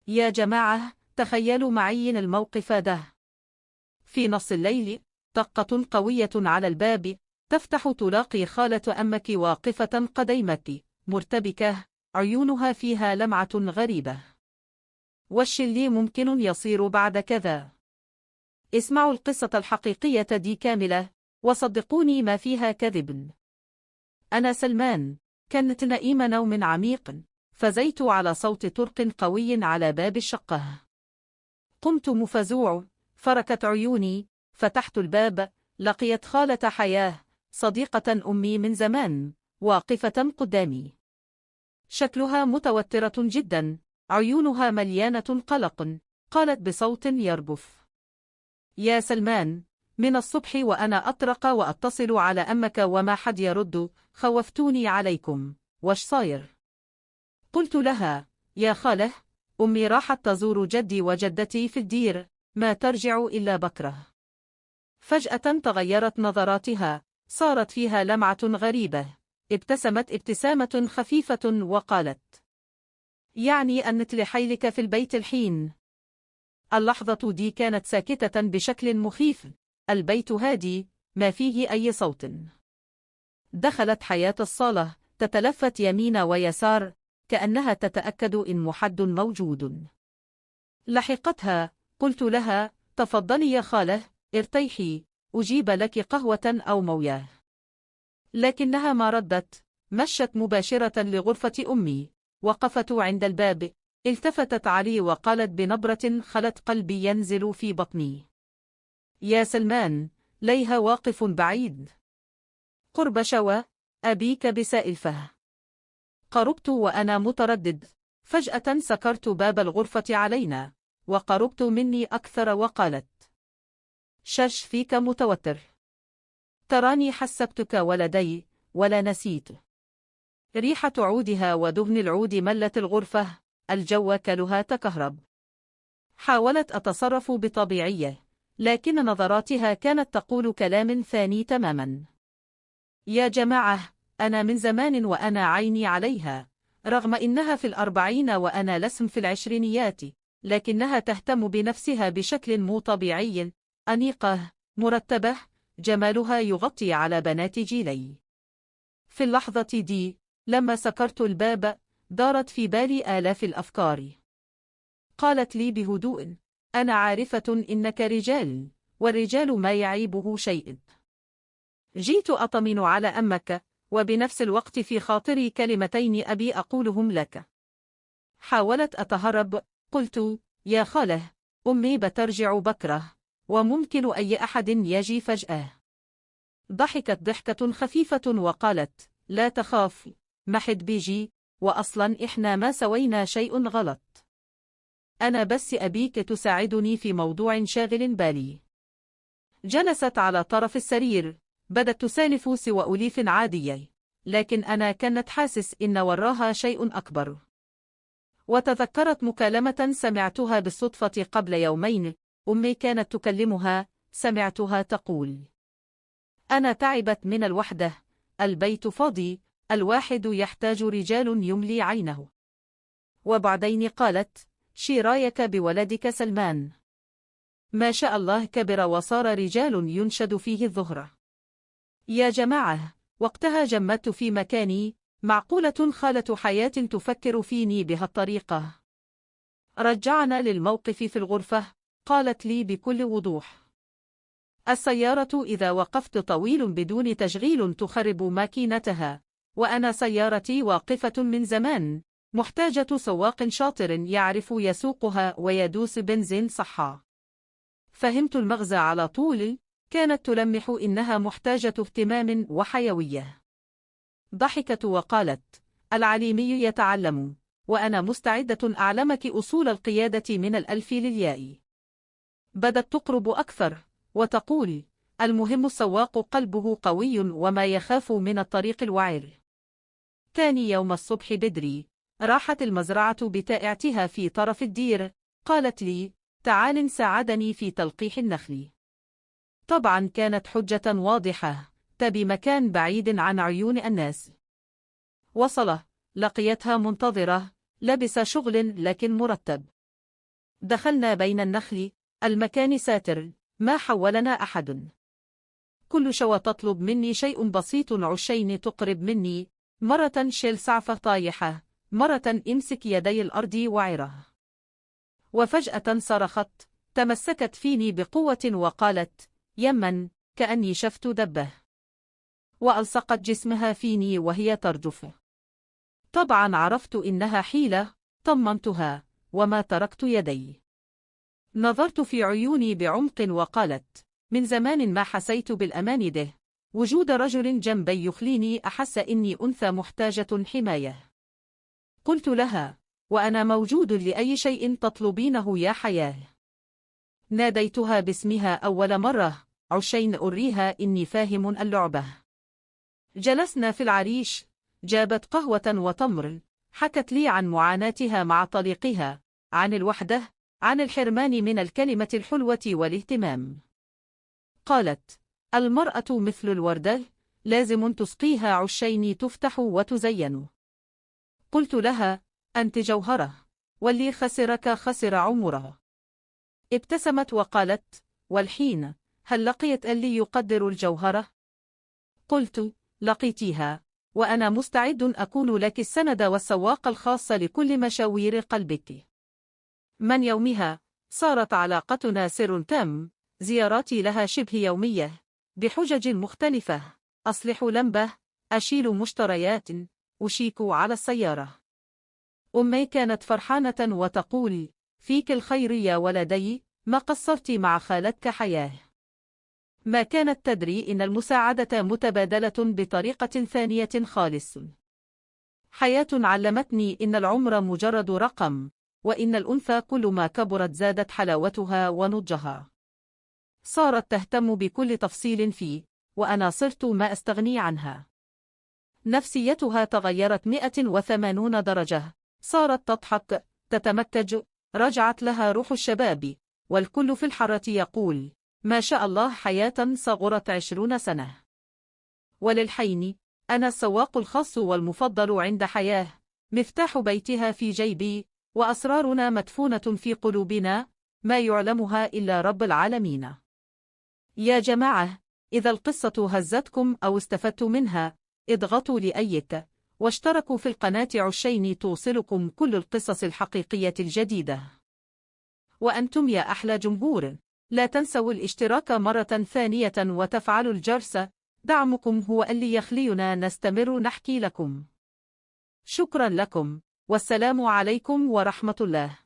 يا جماعة، تخيلوا معي الموقف ده. في نص الليل، طقة قوية على الباب، تفتح تلاقي خالة أمك واقفة قديمك مرتبكة، عيونها فيها لمعة غريبة. وش اللي ممكن يصير بعد كذا؟ اسمعوا القصة الحقيقية دي كاملة، وصدقوني ما فيها كذب. أنا سلمان، كنت نائم نوم عميق، فزيت على صوت طرق قوي على باب الشقة. قمت مفزوع، فركت عيوني، فتحت الباب، لقيت خالة حياة، صديقة أمي من زمان، واقفة قدامي. شكلها متوترة جدا، عيونها مليانة قلق. قالت بصوت يربف: يا سلمان، من الصبح وأنا أطرق وأتصل على أمك وما حد يرد، خوفتوني عليكم، وش صاير؟ قلت لها: يا خاله، أمي راحت تزور جدي وجدتي في الدير، ما ترجع إلا بكرة. فجأة تغيرت نظراتها، صارت فيها لمعة غريبة، ابتسمت ابتسامة خفيفة وقالت: يعني أنت لحيلك في البيت الحين؟ اللحظة دي كانت ساكتة بشكل مخيف، البيت هادي، ما فيه أي صوت. دخلت حياة الصالة، تتلفت يمين ويسار، كأنها تتأكد إن محد موجود. لحقتها، قلت لها: تفضلي يا خالة، ارتيحي، أجيب لك قهوة أو موياه. لكنها ما ردت، مشت مباشرة لغرفة أمي، وقفت عند الباب، التفتت علي وقالت بنبرة خلت قلبي ينزل في بطني: يا سلمان، ليها واقف بعيد، قرب شوى، أبيك بسائل فه. قربت وأنا متردد، فجأة سكرت باب الغرفة علينا، وقربت مني أكثر وقالت: شش فيك متوتر، تراني حسبتك ولدي، ولا نسيت. ريحة عودها ودهن العود ملت الغرفة، الجو كلها تكهرب. حاولت أتصرف بطبيعية، لكن نظراتها كانت تقول كلام ثاني تماما: يا جماعة، أنا من زمان وأنا عيني عليها، رغم إنها في 40 وأنا لسم في 20، لكنها تهتم بنفسها بشكل مو طبيعي، أنيقة، مرتبة، جمالها يغطي على بنات جيلي. في اللحظة دي، لما سكرت الباب، دارت في بالي آلاف الأفكار. قالت لي بهدوء: أنا عارفة إنك رجال، والرجال ما يعيبه شيء. جيت أطمن على أمك، وبنفس الوقت في خاطري كلمتين أبي أقولهم لك. حاولت أتهرب، قلت: يا خاله، أمي بترجع بكرة، وممكن أي أحد يجي فجأة. ضحكت ضحكة خفيفة وقالت: لا تخاف، ما حد بيجي، وأصلا إحنا ما سوينا شيء غلط. أنا بس أبيك تساعدني في موضوع شاغل بالي. جلست على طرف السرير، بدت تسالف سوى أليف عادية، لكن أنا كانت حاسس إن وراها شيء أكبر. وتذكرت مكالمة سمعتها بالصدفة قبل يومين، أمي كانت تكلمها، سمعتها تقول: أنا تعبت من الوحدة، البيت فاضي، الواحد يحتاج رجال يملي عينه. وبعدين قالت: شي رايك بولدك سلمان؟ ما شاء الله كبر وصار رجال ينشد فيه الظهر. يا جماعة، وقتها جمدت في مكاني، معقولة خالة حياة تفكر فيني بهالطريقة؟ رجعنا للموقف في الغرفة، قالت لي بكل وضوح: السيارة إذا وقفت طويل بدون تشغيل تخرب ماكينتها، وأنا سيارتي واقفة من زمان، محتاجة سواق شاطر يعرف يسوقها ويدوس بنزين صحا. فهمت المغزى على طول، كانت تلمح إنها محتاجة اهتمام وحيوية. ضحكت وقالت: العليمي يتعلم، وأنا مستعدة أعلمك أصول القيادة من الألف للياء. بدت تقرب أكثر، وتقول: المهم السواق قلبه قوي وما يخاف من الطريق الوعر. ثاني يوم الصبح بدري، راحت المزرعة بتائعتها في طرف الدير، قالت لي: تعال ساعدني في تلقيح النخل. طبعا كانت حجة واضحة، تبي مكان بعيد عن عيون الناس. وصل، لقيتها منتظرة، لبس شغل لكن مرتب. دخلنا بين النخل، المكان ساتر، ما حولنا أحد. كل شوى تطلب مني شيء بسيط، عشين تقرب مني، مرة شيل سعفة طايحة، مرة امسك يدي الأرض وعره. وفجأة صرخت، تمسكت فيني بقوة وقالت: يمن، كأني شفت دبه. وألصقت جسمها فيني وهي ترجف. طبعا عرفت إنها حيلة، طمنتها، وما تركت يدي. نظرت في عيوني بعمق وقالت: من زمان ما حسيت بالأمان ده، وجود رجل جنبي يخليني أحس إني أنثى محتاجة حماية. قلت لها: وأنا موجود لأي شيء تطلبينه يا حياة. ناديتها باسمها أول مرة: عشين، أريها إني فاهم اللعبة. جلسنا في العريش، جابت قهوة وتمر، حكت لي عن معاناتها مع طليقها، عن الوحدة، عن الحرمان من الكلمة الحلوة والاهتمام. قالت: المرأة مثل الوردة، لازم تسقيها عشين تفتح وتزين. قلت لها: أنت جوهرة، واللي خسرك خسر عمره. ابتسمت وقالت: والحين هل لقيت اللي يقدر الجوهرة؟ قلت: لقيتيها، وأنا مستعد أكون لك السند والسواق الخاص لكل مشاوير قلبك. من يومها صارت علاقتنا سر تام، زياراتي لها شبه يومية، بحجج مختلفة، أصلح لمبة، أشيل مشتريات، أشيك على السيارة. أمي كانت فرحانة وتقول: فيك الخير يا ولدي، ما قصرت مع خالتك حياة. ما كانت تدري إن المساعدة متبادلة بطريقة ثانية خالص. حياة علمتني إن العمر مجرد رقم، وإن الأنثى كل ما كبرت زادت حلاوتها ونضجها. صارت تهتم بكل تفصيل فيه، وأنا صرت ما أستغني عنها. نفسيتها تغيرت 180 درجة، صارت تضحك، تتمكج، رجعت لها روح الشباب، والكل في الحارة يقول: ما شاء الله، حياة صغرت 20 سنة. وللحين أنا السواق الخاص والمفضل عند حياة، مفتاح بيتها في جيبي، وأسرارنا مدفونة في قلوبنا، ما يعلمها إلا رب العالمين. يا جماعة، إذا القصة هزتكم أو استفدتوا منها، اضغطوا لأيك، واشتركوا في القناة عشين توصلكم كل القصص الحقيقية الجديدة. وأنتم يا أحلى جمهور، لا تنسوا الاشتراك مرة ثانية وتفعلوا الجرس، دعمكم هو اللي يخلينا نستمر نحكي لكم. شكرا لكم، والسلام عليكم ورحمة الله.